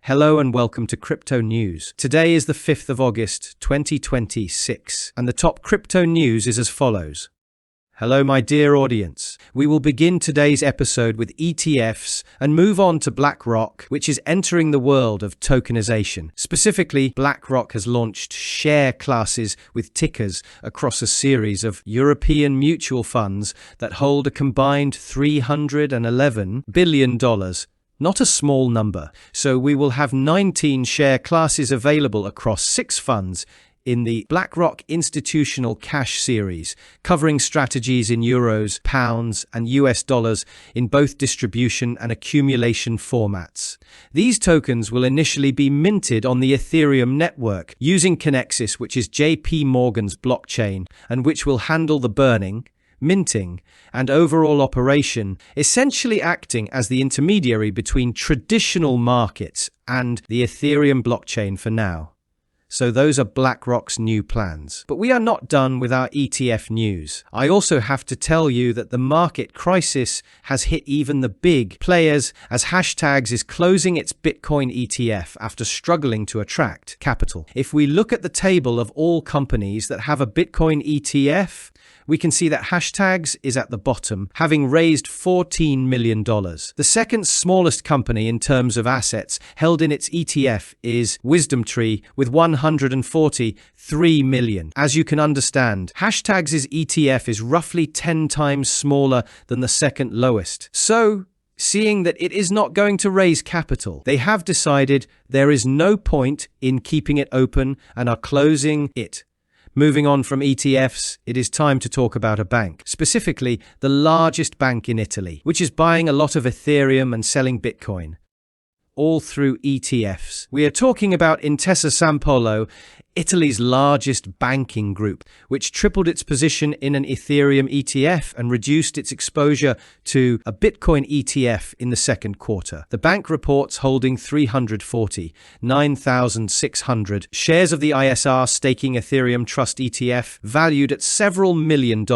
Hello and welcome to Crypto News. Today is the 5th of August, 2026, and the top crypto news is as follows. Hello my dear audience. We will begin today's episode with ETFs and move on to BlackRock, which is entering the world of tokenization. Specifically, BlackRock has launched share classes with tickers across a series of European mutual funds that hold a combined $311 billion. Not a small number. So we will have 19 share classes available across 6 funds in the BlackRock Institutional Cash Series, covering strategies in euros, pounds, and US dollars in both distribution and accumulation formats. These tokens will initially be minted on the Ethereum network using Kinexys, which is JP Morgan's blockchain, and which will handle the burning, minting, and overall operation, essentially acting as the intermediary between traditional markets and the Ethereum blockchain for now. So those are BlackRock's new plans. But we are not done with our ETF news. I also have to tell you that the market crisis has hit even the big players, as Hashtags is closing its Bitcoin ETF after struggling to attract capital. If we look at the table of all companies that have a Bitcoin ETF, we can see that Hashtags is at the bottom, having raised $14 million. The second smallest company in terms of assets held in its ETF is WisdomTree with $143 million. As you can understand, Hashtags' ETF is roughly 10 times smaller than the second lowest. So, seeing that it is not going to raise capital, they have decided there is no point in keeping it open and are closing it. Moving on from ETFs, it is time to talk about a bank, specifically the largest bank in Italy, which is buying a lot of Ethereum and selling Bitcoin, all through ETFs. We are talking about Intesa Sanpaolo, Italy's largest banking group, which tripled its position in an Ethereum ETF and reduced its exposure to a Bitcoin ETF in the second quarter. The bank reports holding 349,600 shares of the ISR staking Ethereum Trust ETF, valued at several $1 million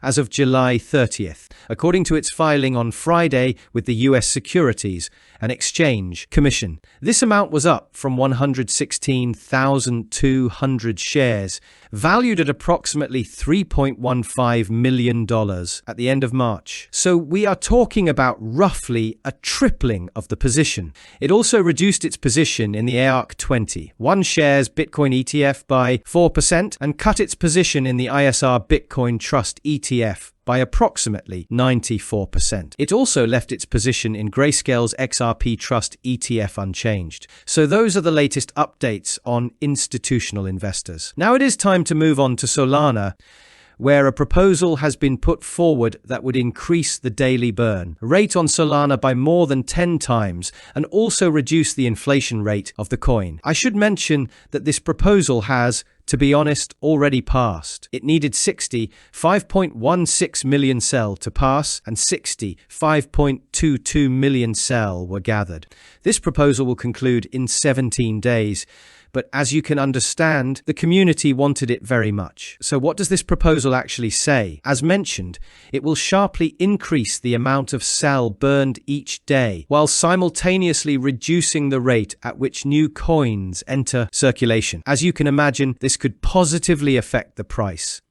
as of July 30th, according to its filing on Friday with the US Securities and Exchange Commission. This amount was up from 116,200 shares, valued at approximately $3.15 million at the end of March. So we are talking about roughly a tripling of the position. It also reduced its position in the ARK 20, one shares Bitcoin ETF by 4%, and cut its position in the ISR Bitcoin Trust ETF by approximately 94%. It also left its position in Grayscale's XRP Trust ETF unchanged. So those are the latest updates on institutional investors. Now it is time to move on to Solana, where a proposal has been put forward that would increase the daily burn rate on Solana by more than 10 times and also reduce the inflation rate of the coin. I should mention that this proposal has, to be honest, already passed. It needed 65.16 million SEL to pass, and 65.22 million SEL were gathered. This proposal will conclude in 17 days. But as you can understand, the community wanted it very much. So what does this proposal actually say? As mentioned, it will sharply increase the amount of SEL burned each day, while simultaneously reducing the rate at which new coins enter circulation. As you can imagine, this could positively affect the price.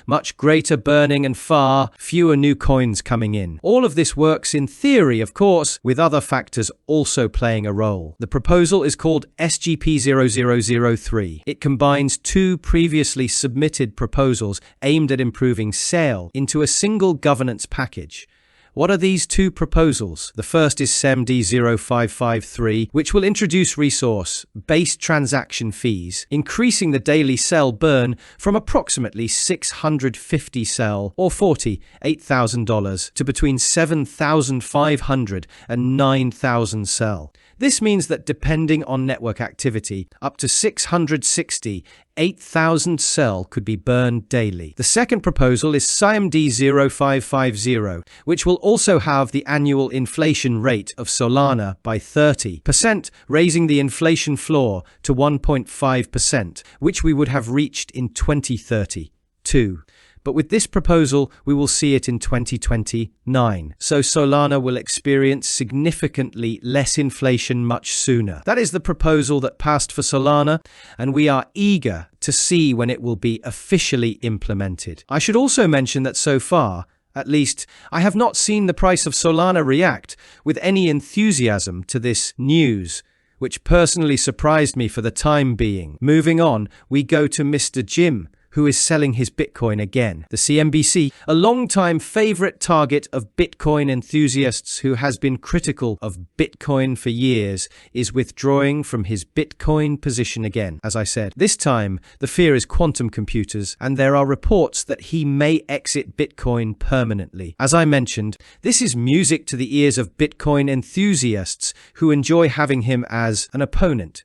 Much greater burning and far fewer new coins coming in. All of this works in theory, of course, with other factors also playing a role. The proposal is called SGP0003. It combines 2 previously submitted proposals aimed at improving SEL into a single governance package. What are these 2 proposals? The first is SEMD0553, which will introduce resource-based transaction fees, increasing the daily SEL burn from approximately 650 SEL, or $48,000, to between 7,500 and 9,000 SEL. This means that depending on network activity, up to 668,000 SEL could be burned daily. The second proposal is SIMD0550, which will also have the annual inflation rate of Solana by 30%, raising the inflation floor to 1.5%, which we would have reached in 2032. But with this proposal, we will see it in 2029. So Solana will experience significantly less inflation much sooner. That is the proposal that passed for Solana, and we are eager to see when it will be officially implemented. I should also mention that so far, at least, I have not seen the price of Solana react with any enthusiasm to this news, which personally surprised me for the time being. Moving on, we go to Mr. Jim, who is selling his Bitcoin again. The CNBC, a long-time favorite target of Bitcoin enthusiasts who has been critical of Bitcoin for years, is withdrawing from his Bitcoin position again. As I said, this time the fear is quantum computers, and there are reports that he may exit Bitcoin permanently. As I mentioned, this is music to the ears of Bitcoin enthusiasts who enjoy having him as an opponent.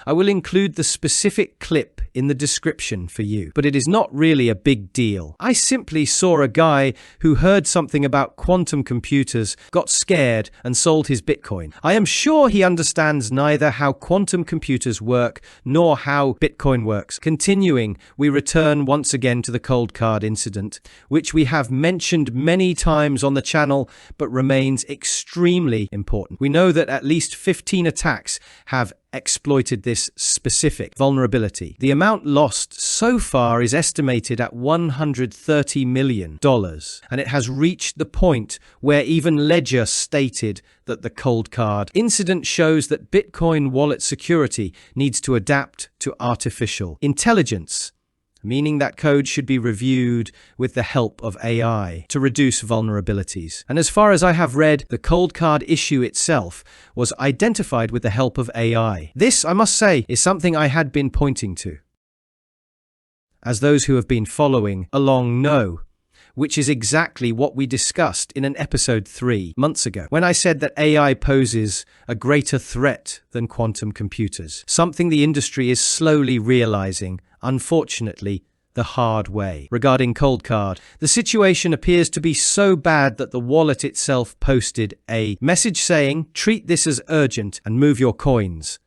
I will include the specific clip in the description for you, but it is not really a big deal. I simply saw a guy who heard something about quantum computers, got scared, and sold his Bitcoin. I am sure he understands neither how quantum computers work nor how Bitcoin works. Continuing, we return once again to the Coldcard incident, which we have mentioned many times on the channel, but remains extremely important. We know that at least 15 attacks have exploited this specific vulnerability. The amount lost so far is estimated at $130 million, and it has reached the point where even Ledger stated that the Coldcard incident shows that Bitcoin wallet security needs to adapt to artificial intelligence, meaning that code should be reviewed with the help of AI to reduce vulnerabilities. And as far as I have read, the Coldcard issue itself was identified with the help of AI. This, I must say, is something I had been pointing to, as those who have been following along know, which is exactly what we discussed in an episode 3 months ago, when I said that AI poses a greater threat than quantum computers, something the industry is slowly realizing, unfortunately, the hard way. Regarding Coldcard, the situation appears to be so bad that the wallet itself posted a message saying, "Treat this as urgent and move your coins."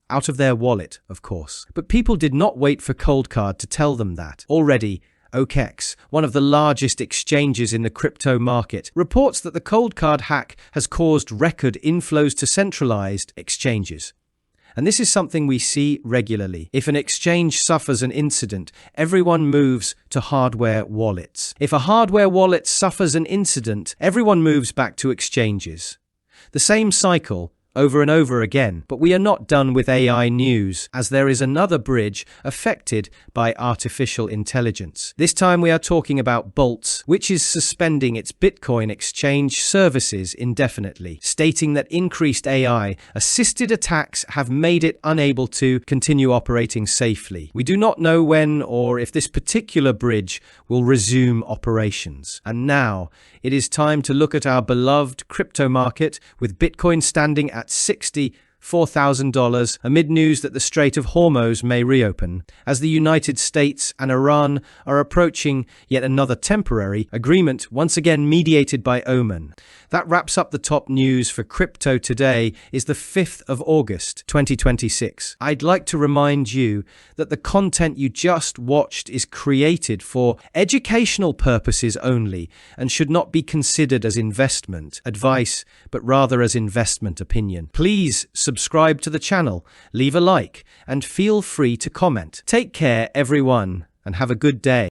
Out of their wallet, of course. But people did not wait for Coldcard to tell them that. Already, OKEx, one of the largest exchanges in the crypto market, reports that the Coldcard hack has caused record inflows to centralized exchanges. And this is something we see regularly. If an exchange suffers an incident, everyone moves to hardware wallets. If a hardware wallet suffers an incident, everyone moves back to exchanges. The same cycle, over and over again. But we are not done with AI news, as there is another bridge affected by artificial intelligence. This time we are talking about Boltz, which is suspending its Bitcoin exchange services indefinitely, stating that increased AI-assisted attacks have made it unable to continue operating safely. We do not know when or if this particular bridge will resume operations. And now, it is time to look at our beloved crypto market, with Bitcoin standing at $64,000 amid news that the Strait of Hormuz may reopen, as the United States and Iran are approaching yet another temporary agreement, once again mediated by Oman. That wraps up the top news for crypto. Today is the 5th of August, 2026. I'd like to remind you that the content you just watched is created for educational purposes only and should not be considered as investment advice, but rather as investment opinion. Please subscribe to the channel, leave a like, and feel free to comment. Take care, everyone, and have a good day.